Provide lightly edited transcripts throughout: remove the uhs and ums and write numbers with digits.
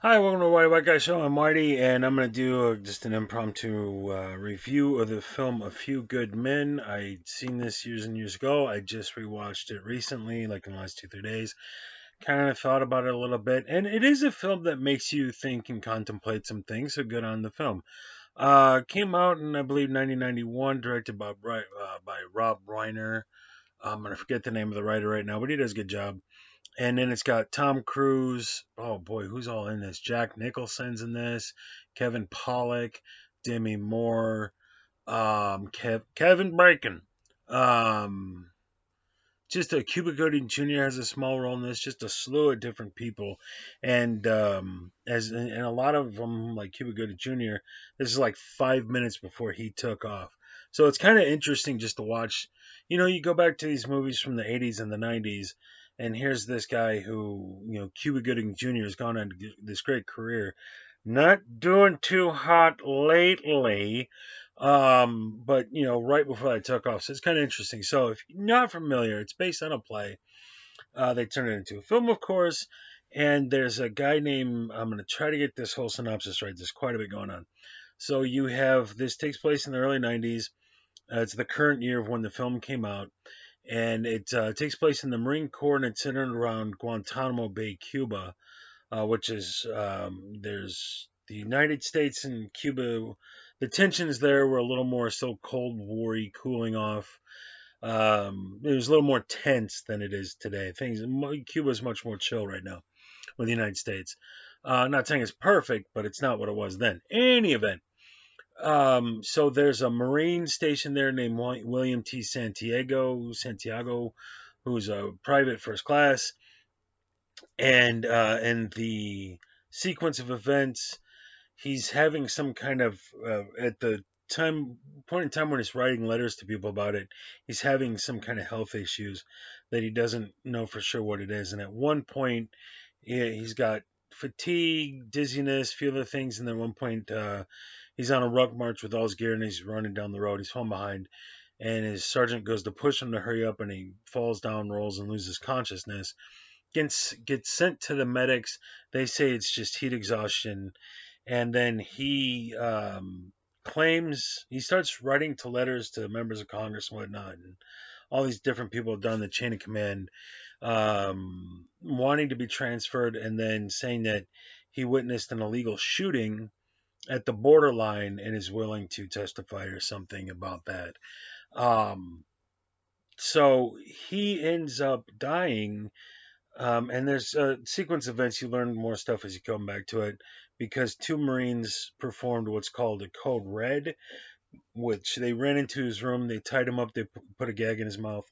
Hi, welcome to the White Guy Show. I'm Whitey, and I'm going to do just an impromptu review of the film A Few Good Men. I'd seen this years and years ago. I just rewatched it recently, like in the last 2, 3 days. Kind of thought about it a little bit, and it is a film that makes you think and contemplate some things. So good on the film. Came out in, I believe, 1991, directed by Rob Reiner. I'm going to forget the name of the writer right now, but he does a good job. And then it's got Tom Cruise. Oh boy, who's all in this? Jack Nicholson's in this. Kevin Pollak, Demi Moore, Kevin Bacon. Um, just a Cuba Gooding Jr. has a small role in this. Just a slew of different people, and and a lot of them, like Cuba Gooding Jr. This is like 5 minutes before he took off. So it's kind of interesting just to watch. You go back to these movies from the '80s and the '90s, and here's this guy who, Cuba Gooding Jr. has gone on this great career, not doing too hot lately, but right before I took off. So it's kind of interesting. So if you're not familiar, it's based on a play. They turned it into a film, of course. And there's a guy named, I'm going to try to get this whole synopsis right. There's quite a bit going on. So you have, this takes place in the early 90s. It's the current year of when the film came out. And it takes place in the Marine Corps, and it's centered around Guantanamo Bay, Cuba, which is, there's the United States and Cuba. The tensions there were a little more so Cold War-y, cooling off. It was a little more tense than it is today. Cuba is much more chill right now with the United States. Not saying it's perfect, but it's not what it was then. Any event, so there's a Marine station there named William T. Santiago, who's a private first class, and the sequence of events, he's having some kind of at the time point in time when he's writing letters to people about it, he's having some kind of health issues that he doesn't know for sure what it is. And at one point, he's got fatigue, dizziness, a few other things. And then at one point, he's on a ruck march with all his gear, and he's running down the road. He's falling behind, and his sergeant goes to push him to hurry up, and he falls down, rolls, and loses consciousness. Gets sent to the medics. They say it's just heat exhaustion, and then he claims, he starts writing to letters to members of Congress and whatnot, and all these different people have done the chain of command, wanting to be transferred, and then saying that he witnessed an illegal shooting at the borderline and is willing to testify or something about that. Um, so he ends up dying, and there's a sequence of events. You learn more stuff as you come back to it, because two Marines performed what's called a code red, which they ran into his room, they tied him up, they put a gag in his mouth,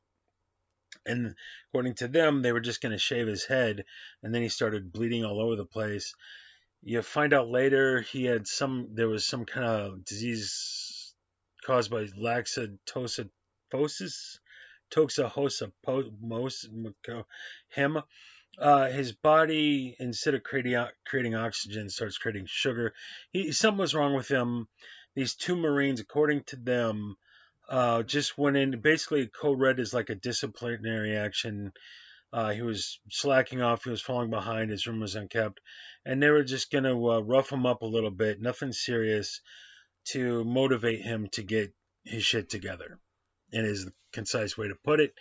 and according to them, they were just going to shave his head, and then he started bleeding all over the place. You find out later there was some kind of disease caused by laxatosis, him. His body, instead of creating oxygen, starts creating sugar. Something was wrong with him. These two Marines, according to them, just went in. Basically, code red is like a disciplinary action. He was slacking off. He was falling behind. His room was unkept, and they were just gonna rough him up a little bit. Nothing serious, to motivate him to get his shit together, and is the concise way to put it.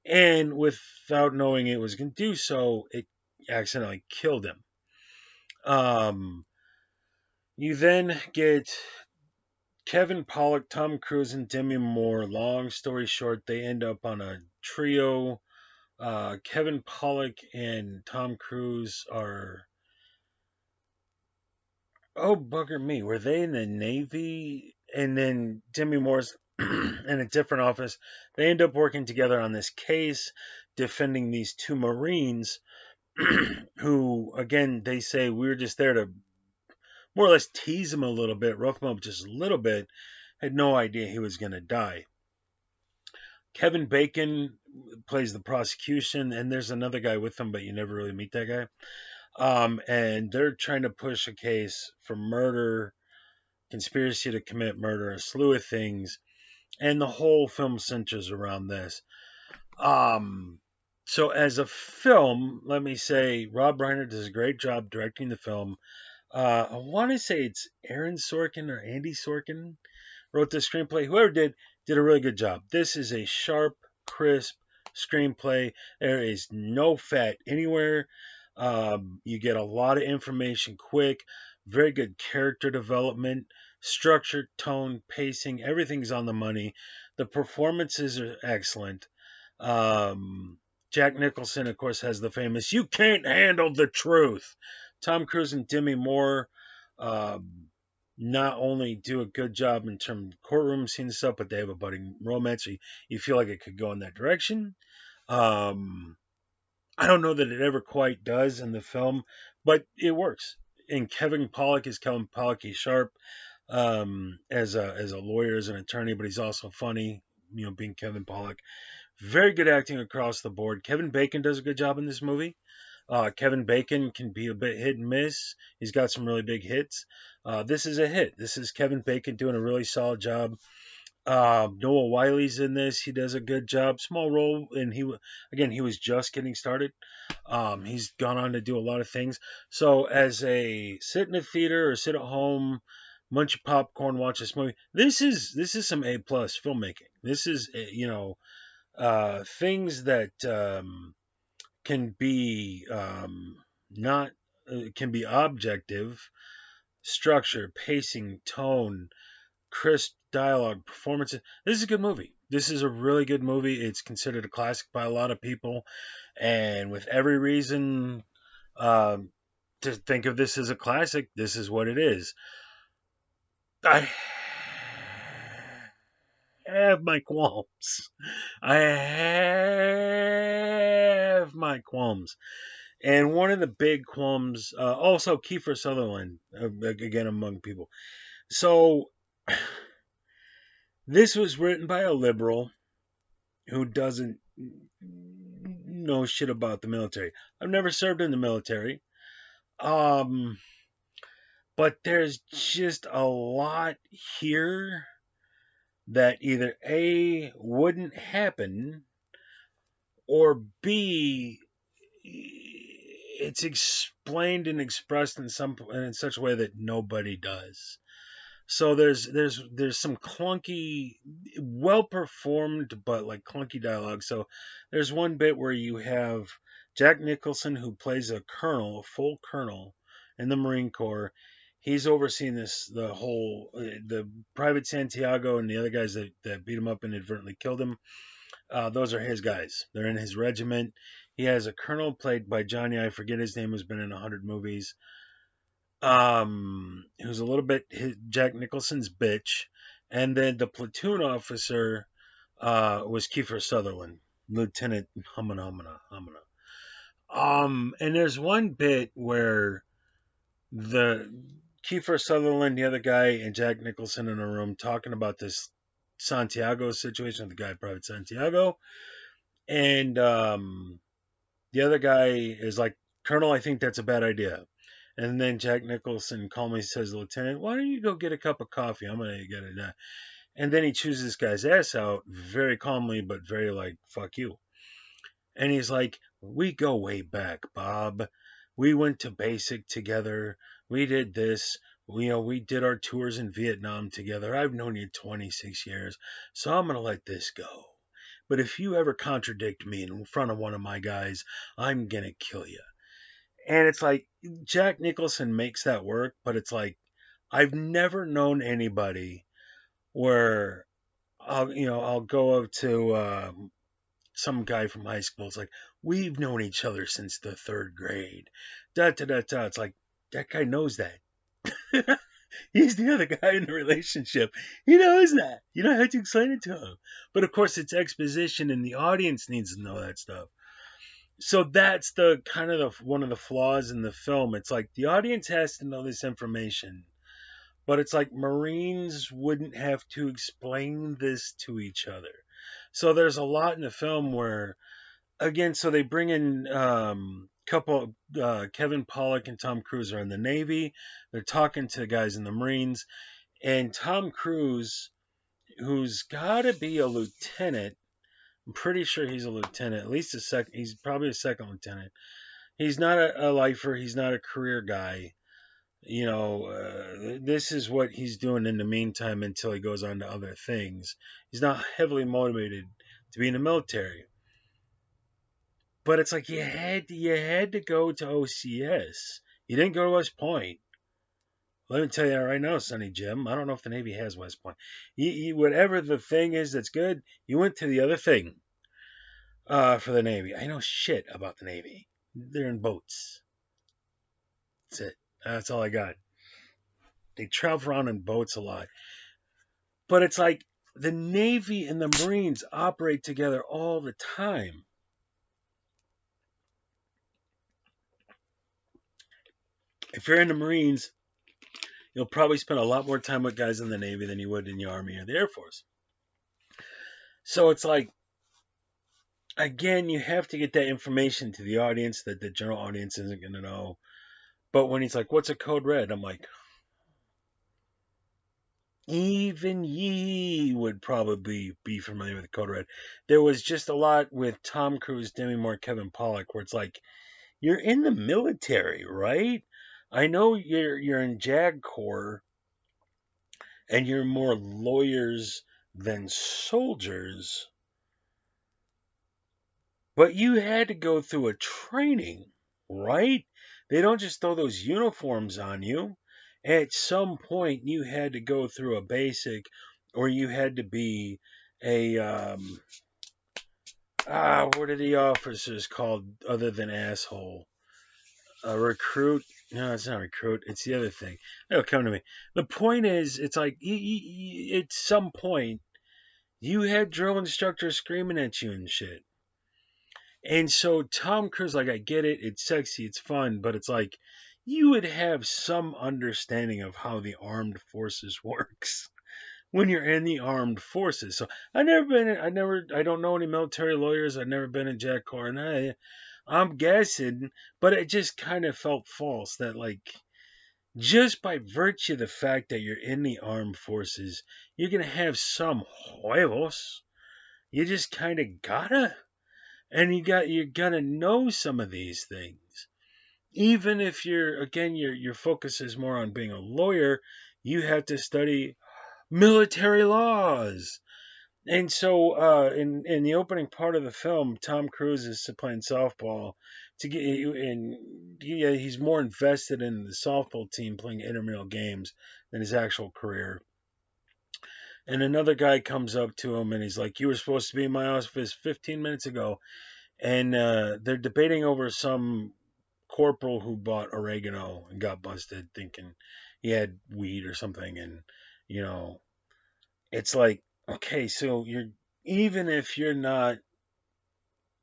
And without knowing it was going to do so, it accidentally killed him. Um, you then get Kevin Pollak, Tom Cruise, and Demi Moore. Long story short, they end up on a trio. Kevin Pollak and Tom Cruise are, oh bugger me, were they in the Navy? And then Demi Moore's in a different office. They end up working together on this case, defending these two Marines who, again, they say we were just there to more or less tease him a little bit, rough him up just a little bit, had no idea he was going to die. Kevin Bacon plays the prosecution, and there's another guy with him, but you never really meet that guy. And they're trying to push a case for murder, conspiracy to commit murder, a slew of things, and the whole film centers around this. Um, So as a film, let me say Rob Reiner does a great job directing the film. I want to say it's Aaron Sorkin or Andy Sorkin wrote the screenplay. Whoever did a really good job. This is a sharp, crisp screenplay. There is no fat anywhere. You get a lot of information quick. Very good character development, structure, tone, pacing. Everything's on the money. The performances are excellent. Um, Jack Nicholson, of course, has the famous "You can't handle the truth." Tom Cruise and Demi Moore um, not only do a good job in terms of courtroom scene stuff, but they have a budding romance. So you feel like it could go in that direction. Um, I don't know that it ever quite does in the film, but it works. And Kevin Pollak is Kevin Pollak. He's sharp as a lawyer, as an attorney, but he's also funny. Being Kevin Pollak. Very good acting across the board. Kevin Bacon does a good job in this movie. Kevin Bacon can be a bit hit and miss. He's got some really big hits. This is a hit. This is Kevin Bacon doing a really solid job. Noah Wiley's in this. He does a good job. Small role, and he was just getting started. He's gone on to do a lot of things. So as a sit in the theater or sit at home, munch your popcorn, watch this movie. This is some A+ filmmaking. This is things that can be not can be objective, structure, pacing, tone, crisp dialogue, performances. This is a good movie. This is a really good movie. It's considered a classic by a lot of people, and with every reason um, to think of this as a classic, this is what it is. I have my qualms. I have my qualms. And one of the big qualms, also Kiefer Sutherland, again among people. So this was written by a liberal who doesn't know shit about the military. I've never served in the military. Um, but there's just a lot here that either A wouldn't happen or B it's explained and expressed in such a way that nobody does. So there's some clunky, well performed but like clunky dialogue. So there's one bit where you have Jack Nicholson who plays a colonel, a full colonel in the Marine Corps. He's overseeing the Private Santiago and the other guys that beat him up and inadvertently killed him. Those are his guys. They're in his regiment. He has a colonel played by Johnny. I forget his name. Who's been in 100 movies. Who's a little bit Jack Nicholson's bitch, and then the platoon officer was Kiefer Sutherland, Lieutenant Humana Humana Humana. And there's one bit where the Kiefer Sutherland, the other guy, and Jack Nicholson in a room talking about this Santiago situation, the guy Private Santiago, and the other guy is like, Colonel, I think that's a bad idea. And then Jack Nicholson calmly says, Lieutenant, why don't you go get a cup of coffee? I'm going to get it now. And then he chews this guy's ass out very calmly, but very like, fuck you. And he's like, we go way back, Bob. We went to basic together. We did this. We did our tours in Vietnam together. I've known you 26 years, so I'm going to let this go. But if you ever contradict me in front of one of my guys, I'm going to kill you. And it's like Jack Nicholson makes that work, but it's like I've never known anybody where I'll go up to some guy from high school. It's like we've known each other since the third grade. Da da da da. It's like that guy knows that. He's the other guy in the relationship. He knows that. You don't have to explain it to him. But of course, it's exposition, and the audience needs to know that stuff. So that's the kind of one of the flaws in the film. It's like the audience has to know this information, but it's like Marines wouldn't have to explain this to each other. So there's a lot in the film where, again, so they bring in couple Kevin Pollak and Tom Cruise are in the Navy. They're talking to the guys in the Marines, and Tom Cruise, who's got to be a lieutenant I'm pretty sure he's a lieutenant, at least a second. He's probably a second lieutenant. He's not a lifer. He's not a career guy. This is what he's doing in the meantime until he goes on to other things. He's not heavily motivated to be in the military. But it's like you had to go to OCS. You didn't go to West Point. Let me tell you right now, Sonny Jim. I don't know if the Navy has West Point. Whatever the thing is that's good, you went to the other thing for the Navy. I know shit about the Navy. They're in boats. That's it. That's all I got. They travel around in boats a lot. But it's like the Navy and the Marines operate together all the time. If you're in the Marines, you'll probably spend a lot more time with guys in the Navy than you would in the Army or the Air Force. So it's like, again, you have to get that information to the audience that the general audience isn't going to know. But when he's like, what's a code red? I'm like, even ye would probably be familiar with code red. There was just a lot with Tom Cruise, Demi Moore, Kevin Pollak, where it's like, you're in the military, right? I know you're in JAG Corps and you're more lawyers than soldiers, but you had to go through a training, right? They don't just throw those uniforms on you. At some point, you had to go through a basic, or you had to be a what are the officers called other than asshole? A recruit? No, it's not recruit. It's the other thing. It'll come to me. The point is, it's like at some point you had drill instructors screaming at you and shit. And so Tom Cruise, like, I get it. It's sexy. It's fun. But it's like you would have some understanding of how the armed forces works when you're in the armed forces. So I don't know any military lawyers. I've never been in JAG Corps, and I'm guessing, but it just kind of felt false that, like, just by virtue of the fact that you're in the armed forces, you're gonna have some huevos. You just kind of gotta, and you're gonna know some of these things. Even if your focus is more on being a lawyer, you have to study military laws. And so, in the opening part of the film, Tom Cruise is playing softball to get, and he's more invested in the softball team playing intramural games than his actual career. And another guy comes up to him and he's like, "You were supposed to be in my office 15 minutes ago," and they're debating over some corporal who bought oregano and got busted, thinking he had weed or something, and you know, it's like, okay, so even if you're not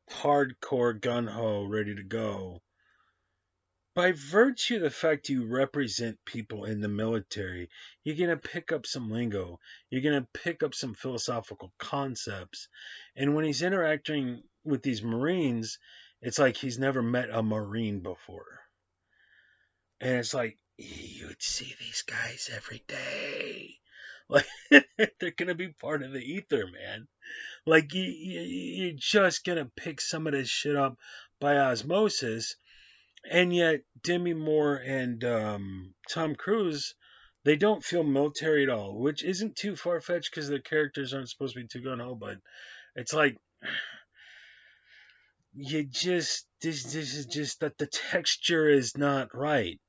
hardcore gun ho ready to go, by virtue of the fact you represent people in the military, you're gonna pick up some lingo. You're gonna pick up some philosophical concepts. And when he's interacting with these Marines, it's like he's never met a Marine before. And it's like, you'd see these guys every day. Like, they're gonna be part of the ether, man. Like, you're just gonna pick some of this shit up by osmosis. And yet, Demi Moore and Tom Cruise, they don't feel military at all, which isn't too far fetched because their characters aren't supposed to be too gun ho. But it's like, this is just that the texture is not right.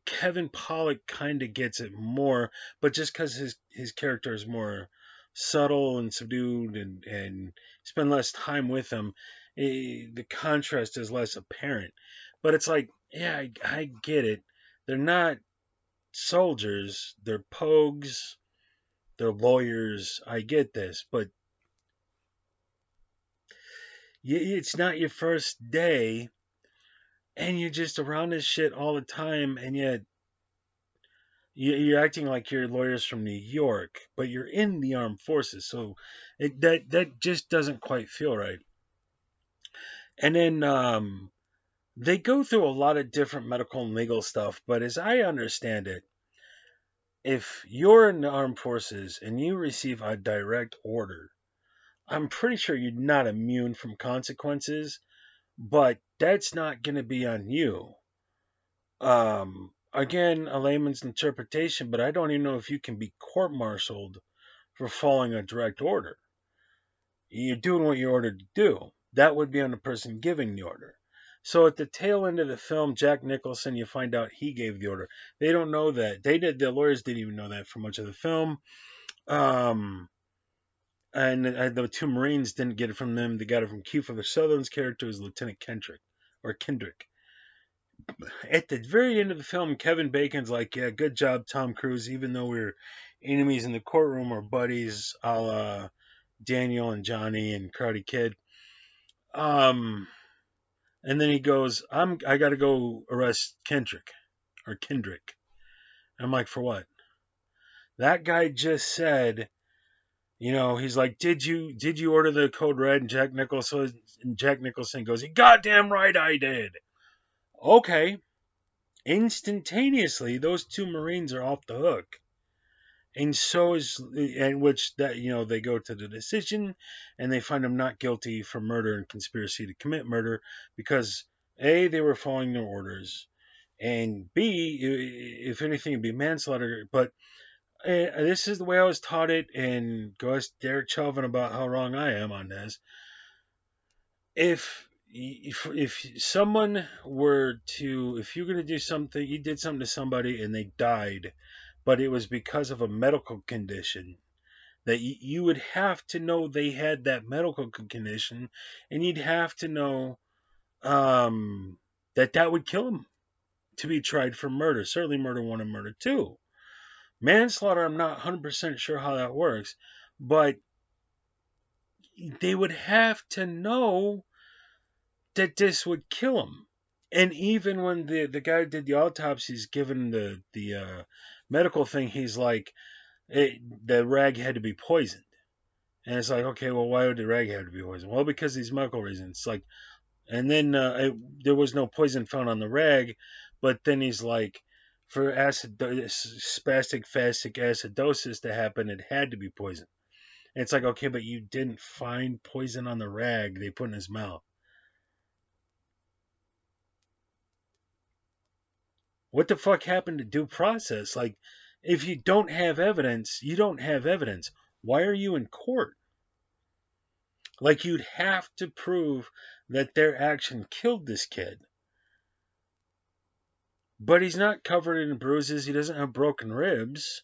Kevin Pollak kind of gets it more, but just because his character is more subtle and subdued and spend less time with him, the contrast is less apparent. But it's like, yeah, I get it. They're not soldiers, they're pogues, they're lawyers. I get this, but it's not your first day, and you're just around this shit all the time, and yet you're acting like you're lawyers from New York, but you're in the armed forces, so that just doesn't quite feel right. And then they go through a lot of different medical and legal stuff, but as I understand it, if you're in the armed forces and you receive a direct order I'm pretty sure you're not immune from consequences, but that's not going to be on you. Again, a layman's interpretation, but I don't even know if you can be court-martialed for following a direct order. You're doing what you're ordered to do. That would be on the person giving the order. So at the tail end of the film, Jack Nicholson, you find out he gave the order. They don't know that. The lawyers didn't even know that for much of the film. Um, and the two Marines didn't get it from them. They got it from Kiefer Sutherland's character as Lieutenant Kendrick or Kendrick. At the very end of the film, Kevin Bacon's like, "Yeah, good job, Tom Cruise. Even though we're enemies in the courtroom or buddies, a la Daniel and Johnny and Karate Kid." Um, and then he goes, I got to go arrest Kendrick or Kendrick." I'm like, "For what?" That guy just said, he's like, "Did you order the code red?" And Jack Nicholson goes, "You goddamn right I did." Okay. Instantaneously, those two Marines are off the hook. And so is, and which that, they go to the decision and they find him not guilty for murder and conspiracy to commit murder because A, they were following their orders, and B, if anything, it'd be manslaughter. But this is the way I was taught it, and go ask Derek Chauvin about how wrong I am on this. If someone were to, if you're going to do something, you did something to somebody and they died, but it was because of a medical condition, that you would have to know they had that medical condition, and you'd have to know that would kill them to be tried for murder. Certainly murder one and murder two. Manslaughter, I'm not 100% sure how that works, but they would have to know that this would kill him. And even when the guy did the autopsies, given the medical thing, he's like, the rag had to be poisoned. And it's like, okay, well, why would the rag have to be poisoned? Well, because these medical reasons. It's like, and then there was no poison found on the rag, but then he's like, for spastic fastic acidosis to happen, it had to be poison. And it's like, okay, but you didn't find poison on the rag they put in his mouth. What the fuck happened to due process? Like, if you don't have evidence, you don't have evidence. Why are you in court? Like, you'd have to prove that their action killed this kid. But he's not covered in bruises. He doesn't have broken ribs.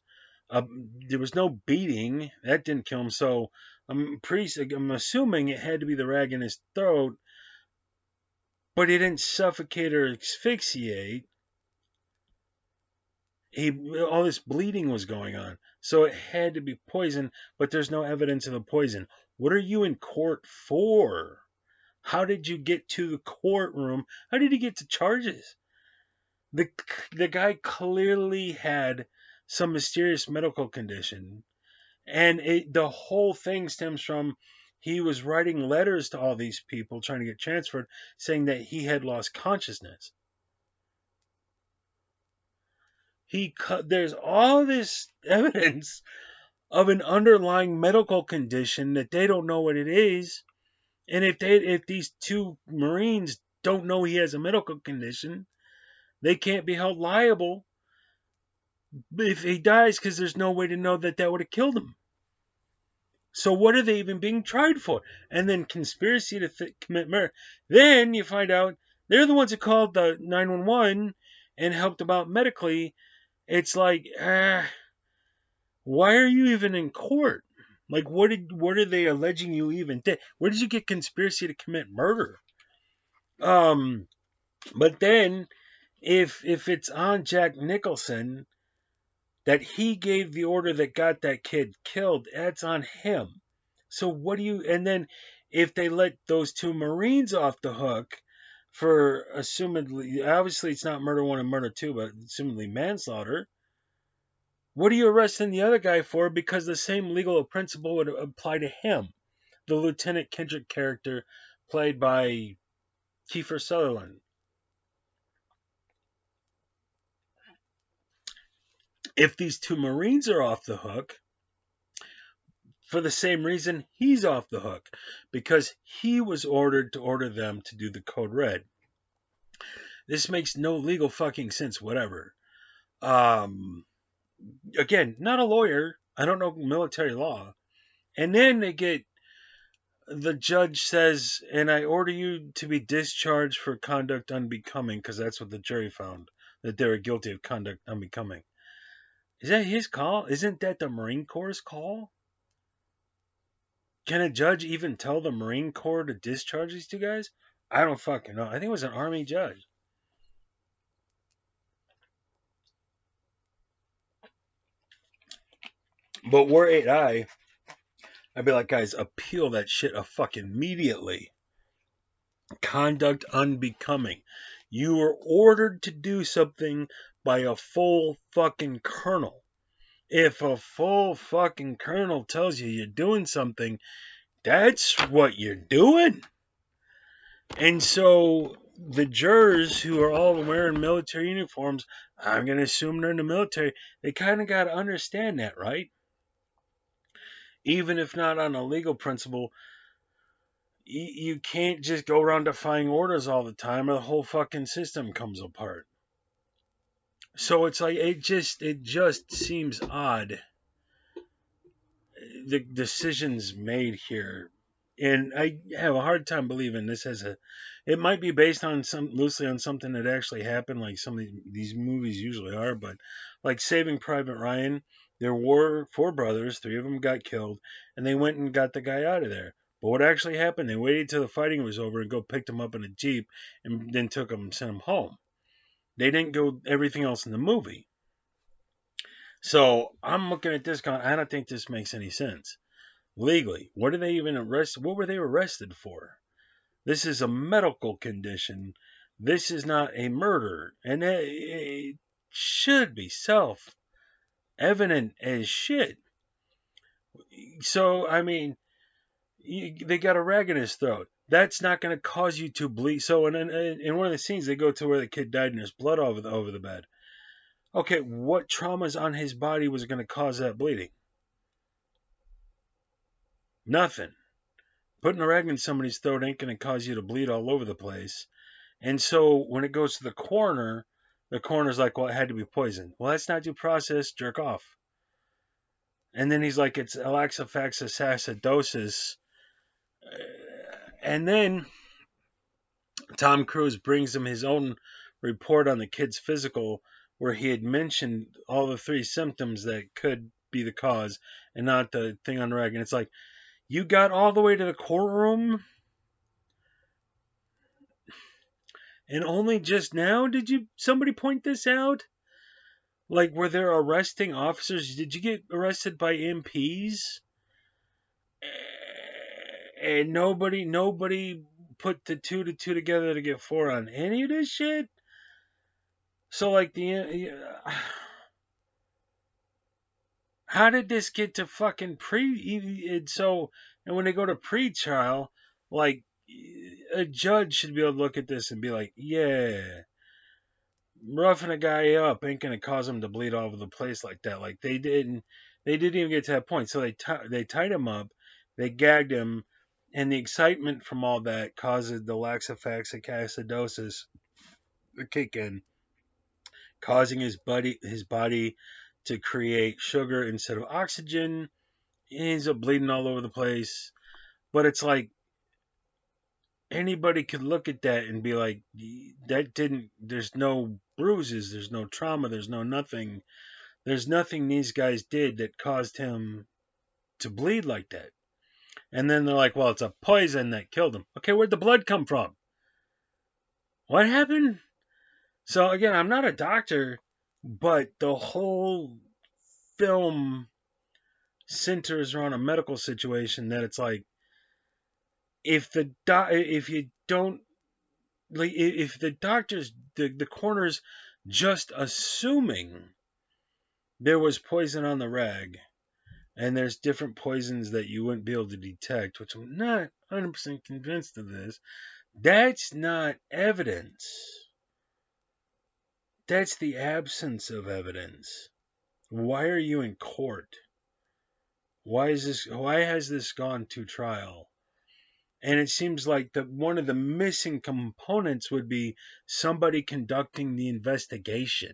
There was no beating. That didn't kill him. So I'm assuming it had to be the rag in his throat. But he didn't suffocate or asphyxiate. All this bleeding was going on. So it had to be poison, but there's no evidence of the poison. What are you in court for? How did you get to the courtroom? How did he get to charges? The the guy clearly had some mysterious medical condition, and the whole thing stems from he was writing letters to all these people trying to get transferred, saying that he had lost consciousness. There's all this evidence of an underlying medical condition that they don't know what it is, and if these two Marines don't know he has a medical condition, they can't be held liable if he dies because there's no way to know that would have killed him. So what are they even being tried for? And then conspiracy to commit murder. Then you find out they're the ones who called the 911 and helped them out medically. It's like, why are you even in court? Like, what are they alleging you even did? Where did you get conspiracy to commit murder? But then if it's on Jack Nicholson that he gave the order that got that kid killed, that's on him. So what do you, and then if they let those two Marines off the hook for assumedly, obviously it's not murder one and murder two, but assumedly manslaughter, what are you arresting the other guy for? Because the same legal principle would apply to him, the Lieutenant Kendrick character played by Kiefer Sutherland. If these two Marines are off the hook for the same reason he's off the hook, because he was ordered to order them to do the code red. This makes no legal fucking sense whatever. Um, Again, not a lawyer. I don't know military law. And then the judge says, and I order you to be discharged for conduct unbecoming, because that's what the jury found, that they were guilty of conduct unbecoming. Is that his call? Isn't that the Marine Corps' call? Can a judge even tell the Marine Corps to discharge these two guys? I don't fucking know. I think it was an Army judge. But were it I'd be like, guys, appeal that shit a fucking immediately. Conduct unbecoming. You were ordered to do something by a full fucking colonel. If a full fucking colonel tells you you're doing something, that's what you're doing. And so the jurors who are all wearing military uniforms, I'm going to assume they're in the military, they kind of got to understand that, right? Even if not on a legal principle, you can't just go around defying orders all the time or the whole fucking system comes apart. So it's like it just seems odd, the decisions made here. And I have a hard time believing this has it might be based on loosely on something that actually happened, like some of these movies usually are, but like Saving Private Ryan, there were 4 brothers, 3 of them got killed, and they went and got the guy out of there. But what actually happened, they waited till the fighting was over and go picked him up in a Jeep and then took him and sent him home. They didn't go everything else in the movie. So I'm looking at this going, I don't think this makes any sense. Legally, what are they even arrested? What were they arrested for? This is a medical condition. This is not a murder. And it should be self-evident as shit. So, I mean, they got a rag in his throat. That's not going to cause you to bleed. So in one of the scenes, they go to where the kid died and there's blood over the bed. Okay, what traumas on his body was going to cause that bleeding? Nothing. Putting a rag in somebody's throat ain't going to cause you to bleed all over the place. And so when it goes to the coroner's like, well, it had to be poison. Well, that's not due process. Jerk off. And then he's like, it's laxafaxis acidosis. And then Tom Cruise brings him his own report on the kid's physical, where he had mentioned all the 3 symptoms that could be the cause and not the thing on the rag. And it's like, you got all the way to the courtroom and only just now did somebody point this out? Like, were there arresting officers? Did you get arrested by MPs? And nobody put the 2 to 2 together to get 4 on any of this shit? So, like, how did this get to fucking and when they go to pre-trial, like, a judge should be able to look at this and be like, yeah, roughing a guy up ain't gonna cause him to bleed all over the place like that. Like, they didn't even get to that point. So they tied him up, they gagged him, and the excitement from all that causes the laxafaxic acidosis to kick in, causing his body to create sugar instead of oxygen. He ends up bleeding all over the place. But it's like, anybody could look at that and be like, there's no bruises, there's no trauma, there's no nothing. There's nothing these guys did that caused him to bleed like that. And then they're like, well, it's a poison that killed him. Okay, where'd the blood come from? What happened? So again, I'm not a doctor, but the whole film centers around a medical situation that it's like, if the doctors, the coroner's just assuming there was poison on the rag, and there's different poisons that you wouldn't be able to detect, which I'm not 100% convinced of this, that's not evidence. That's the absence of evidence. Why are you in court? Why has this gone to trial? And it seems like that one of the missing components would be somebody conducting the investigation.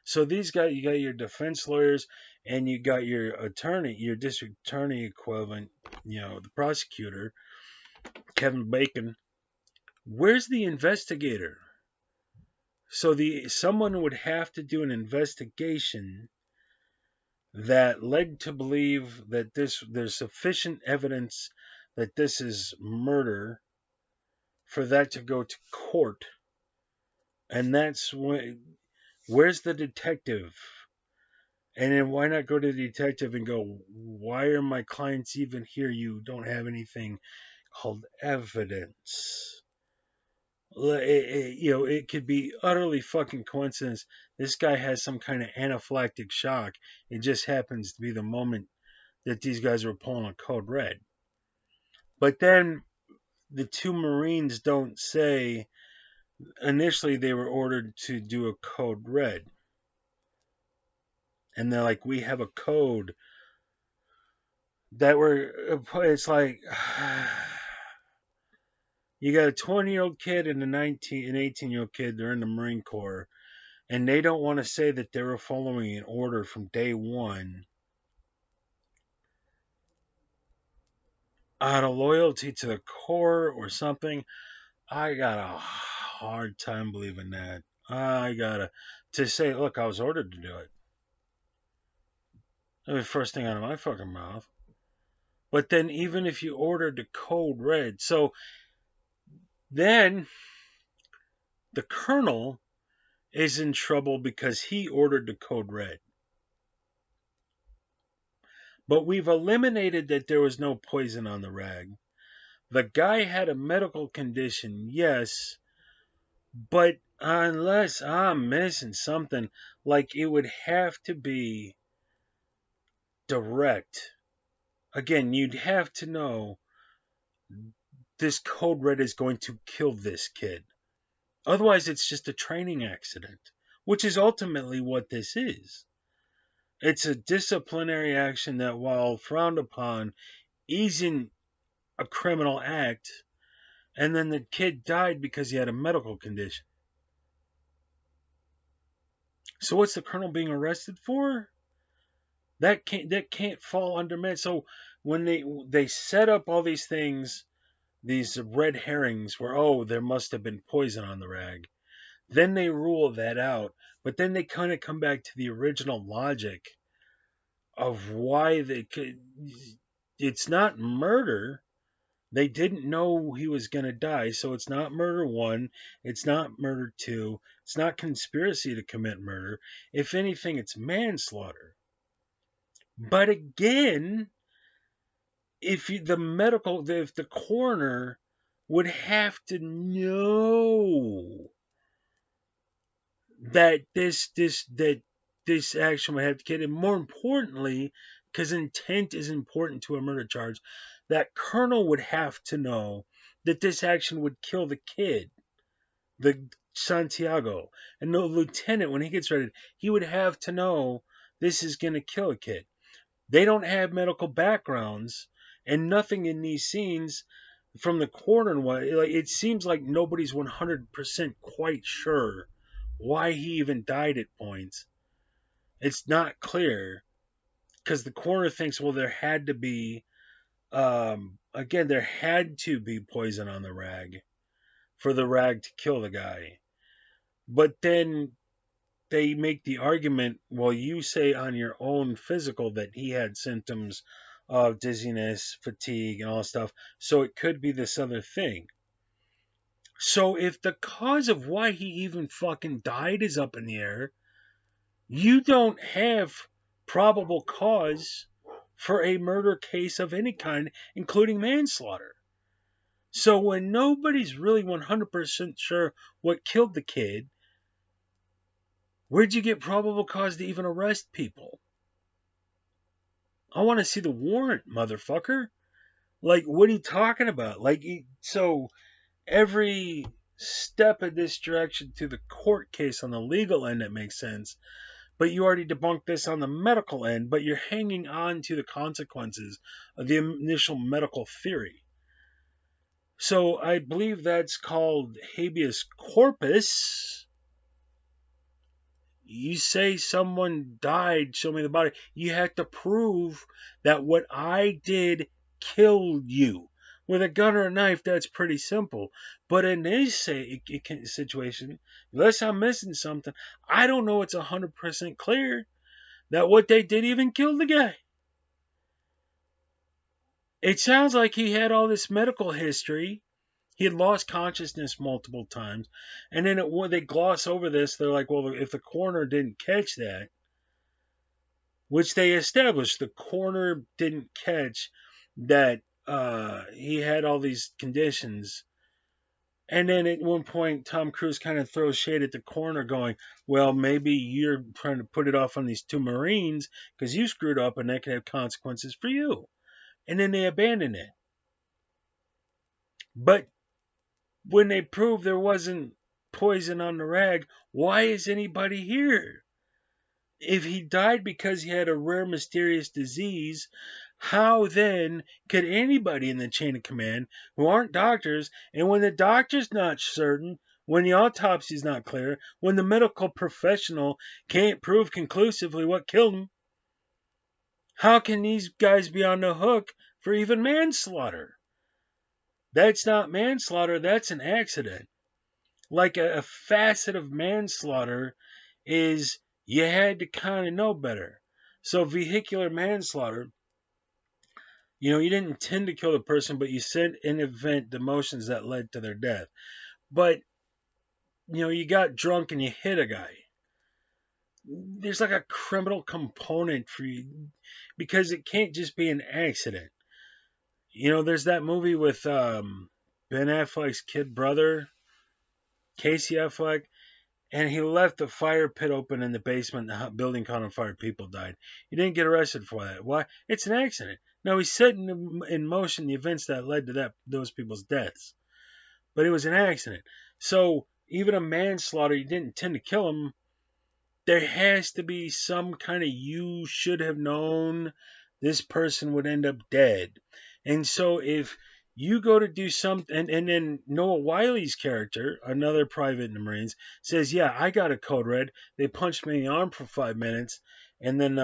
So these guys, you got your defense lawyers and you got your attorney, your district attorney equivalent, the prosecutor, Kevin Bacon. Where's the investigator? So someone would have to do an investigation that led to believe that there's sufficient evidence that this is murder for that to go to court. And that's where's the detective? And then why not go to the detective and go, why are my clients even here? You don't have anything called evidence. It could be utterly fucking coincidence. This guy has some kind of anaphylactic shock. It just happens to be the moment that these guys were pulling a code red. But then the two Marines don't say initially they were ordered to do a code red. And they're like, we have a code that it's like, you got a 20-year-old kid and an 18-year-old kid, they're in the Marine Corps, and they don't want to say that they were following an order from day one out of loyalty to the Corps or something. I got a hard time believing that. To say, look, I was ordered to do it. That was the first thing out of my fucking mouth. But then even if you ordered the code red, so then the colonel is in trouble because he ordered the code red. But we've eliminated that there was no poison on the rag. The guy had a medical condition, yes, but unless I'm missing something, like it would have to be direct. Again, you'd have to know this code red is going to kill this kid. Otherwise, it's just a training accident, which is ultimately what this is. It's a disciplinary action that, while frowned upon, isn't a criminal act. And then the kid died because he had a medical condition. So what's the colonel being arrested for? That can't fall under med. So when they set up all these things, these red herrings where there must have been poison on the rag, then they rule that out. But then they kind of come back to the original logic of why they could. It's not murder. They didn't know he was going to die, so it's not murder one, it's not murder two, it's not conspiracy to commit murder. If anything, it's manslaughter. But again, if the coroner would have to know that this action would have to get, and more importantly, because intent is important to a murder charge, that colonel would have to know that this action would kill the kid, the Santiago, and the lieutenant, when he gets ready, he would have to know this is going to kill a kid. They don't have medical backgrounds, and nothing in these scenes from the coroner, it seems like nobody's 100% quite sure why he even died at points. It's not clear because the coroner thinks, well, there had to be, there had to be poison on the rag for the rag to kill the guy. But then they make the argument, well, you say on your own physical that he had symptoms of dizziness, fatigue, and all that stuff, so it could be this other thing. So if the cause of why he even fucking died is up in the air, you don't have probable cause for a murder case of any kind, including manslaughter. So when nobody's really 100% sure what killed the kid, where'd you get probable cause to even arrest people? I want to see the warrant, motherfucker. Like, what are you talking about? So every step of this direction to the court case on the legal end, that makes sense. But you already debunked this on the medical end, but you're hanging on to the consequences of the initial medical theory. So I believe that's called habeas corpus. You say someone died, show me the body. You have to prove that what I did killed you. With a gun or a knife, that's pretty simple. But in this situation, unless I'm missing something, I don't know it's 100% clear that what they did even killed the guy. It sounds like he had all this medical history. He had lost consciousness multiple times. And then when they gloss over this, they're like, well, if the coroner didn't catch that, which they established, the coroner didn't catch that he had all these conditions. And then at one point, Tom Cruise kind of throws shade at the coroner, going, well, maybe you're trying to put it off on these two Marines because you screwed up and that could have consequences for you. And then they abandon it. But when they prove there wasn't poison on the rag, why is anybody here? If he died because he had a rare mysterious disease, how then could anybody in the chain of command who aren't doctors, and when the doctor's not certain, when the autopsy's not clear, when the medical professional can't prove conclusively what killed him, how can these guys be on the hook for even manslaughter? That's not manslaughter, that's an accident. Like a facet of manslaughter is you had to kind of know better. So vehicular manslaughter, you didn't intend to kill the person, but you set in event the motions that led to their death. But you got drunk and you hit a guy. There's like a criminal component for you because it can't just be an accident. There's that movie with Ben Affleck's kid brother, Casey Affleck. And he left the fire pit open in the basement. The building caught on fire. People died. He didn't get arrested for that. Why? It's an accident. Now, he set in motion the events that led to those people's deaths. But it was an accident. So even a manslaughter, you didn't intend to kill him. There has to be some kind of you should have known this person would end up dead. And so if you go to do something, and then Noah Wiley's character, another private in the Marines, says, yeah, I got a code red. They punched me in the arm for 5 minutes and then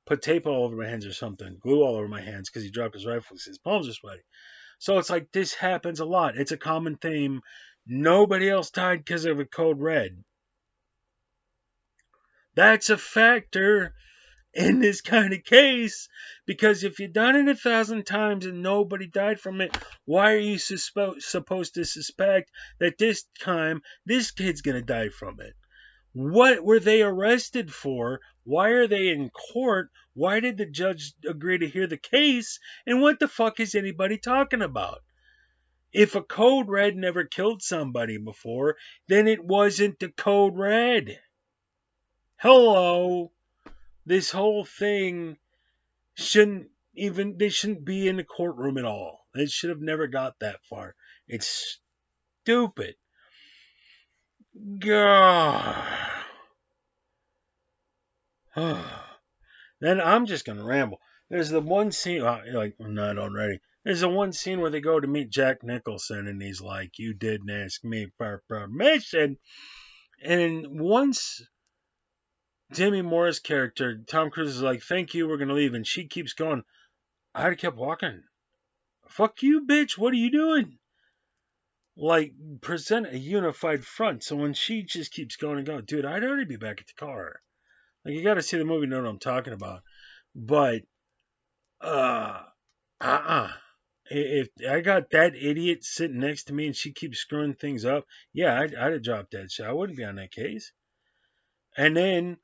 put tape all over my hands or something, glue all over my hands because he dropped his rifle because his palms are sweaty. So it's like this happens a lot. It's a common theme. Nobody else died because of a code red. That's a factor in this kind of case, because if you've done it 1,000 times and nobody died from it, why are you supposed to suspect that this time this kid's going to die from it? What were they arrested for? Why are they in court? Why did the judge agree to hear the case? And what the fuck is anybody talking about? If a code red never killed somebody before, then it wasn't the code red. Hello. This whole thing they shouldn't be in the courtroom at all. It should have never got that far. It's stupid. God. Then I'm just gonna ramble. There's the one scene, like I'm not already. There's the one scene where they go to meet Jack Nicholson, and he's like, "You didn't ask me for permission." And once Demi Moore's character, Tom Cruise, is like, "Thank you, we're gonna leave," and she keeps going, I'd have kept walking. Fuck you, bitch. What are you doing? Like, present a unified front. So when she just keeps going and going, dude, I'd already be back at the car. Like, you got to see the movie to know what I'm talking about. But, if I got that idiot sitting next to me and she keeps screwing things up, yeah, I'd have dropped that shit. I wouldn't be on that case. And then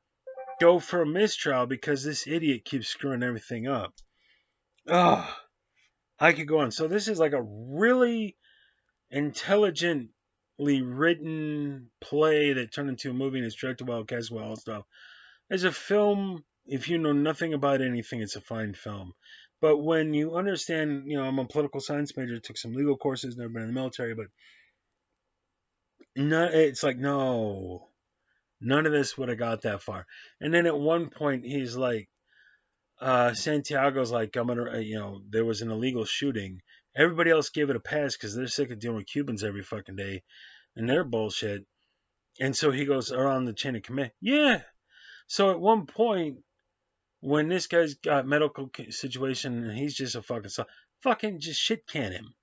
go for a mistrial because this idiot keeps screwing everything up. I could go on. So this is like a really intelligently written play that turned into a movie and it's directed by Caswell and stuff. As a film, if you know nothing about anything, it's a fine film. But when you understand, I'm a political science major, took some legal courses, never been in the military, but no, it's like, no. None of this would have got that far. And then at one point, he's like, Santiago's like, I'm gonna, there was an illegal shooting. Everybody else gave it a pass because they're sick of dealing with Cubans every fucking day and their bullshit. And so he goes around the chain of command. Yeah. So at one point, when this guy's got medical situation and he's just a fucking just shit can him.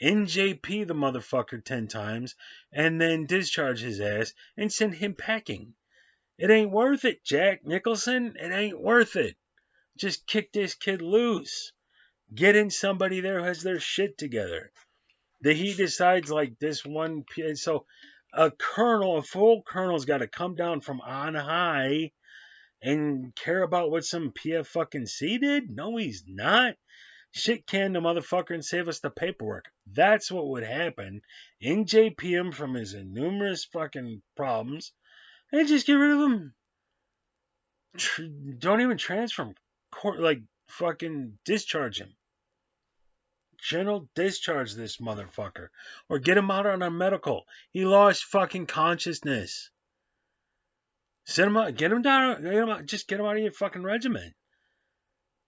NJP the motherfucker 10 times and then discharge his ass and send him packing. It ain't worth it, Jack Nicholson. It ain't worth it. Just kick this kid loose. Get in somebody there who has their shit together. That he decides like this one. So a full colonel's got to come down from on high and care about what some PF fucking C did? No, he's not. Shit can the motherfucker and save us the paperwork. That's what would happen. NJP him from his numerous fucking problems and just get rid of him. Don't even transfer him. Like fucking discharge him. General discharge this motherfucker. Or get him out on a medical. He lost fucking consciousness. Send him out. Get him down. Just get him out of your fucking regiment.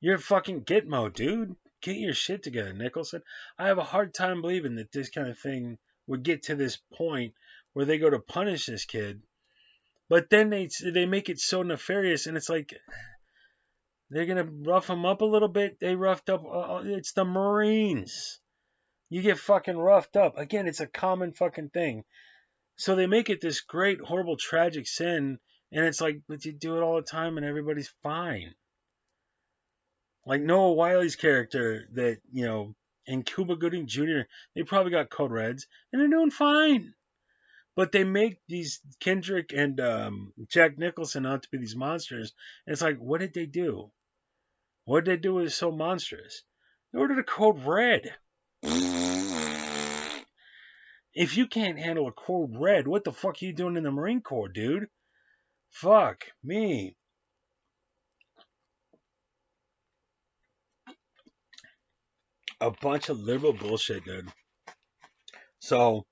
You're fucking Gitmo, dude. Get your shit together, Nicholson. I have a hard time believing that this kind of thing would get to this point where they go to punish this kid. But then they make it so nefarious, and it's like they're gonna rough him up a little bit. They roughed up. It's the Marines. You get fucking roughed up. Again, it's a common fucking thing. So they make it this great, horrible, tragic sin, and it's like, but you do it all the time, and everybody's fine. Like Noah Wiley's character, that and Cuba Gooding Jr. They probably got code reds, and they're doing fine. But they make these Kendrick and Jack Nicholson out to be these monsters. And it's like, what did they do? What did they do was so monstrous? They ordered a code red. If you can't handle a code red, what the fuck are you doing in the Marine Corps, dude? Fuck me. A bunch of liberal bullshit, dude. So,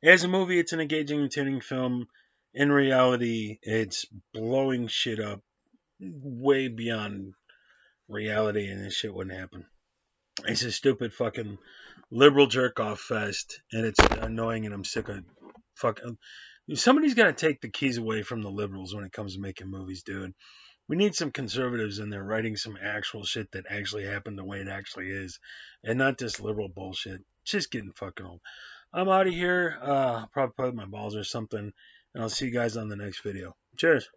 as a movie, it's an engaging, entertaining film. In reality, it's blowing shit up way beyond reality, and this shit wouldn't happen. It's a stupid fucking liberal jerk off fest, and it's annoying, and I'm sick of fucking. Somebody's got to take the keys away from the liberals when it comes to making movies, dude. We need some conservatives in there writing some actual shit that actually happened the way it actually is, and not this liberal bullshit. Just getting fucking old. I'm out of here. Probably play with my balls or something, and I'll see you guys on the next video. Cheers.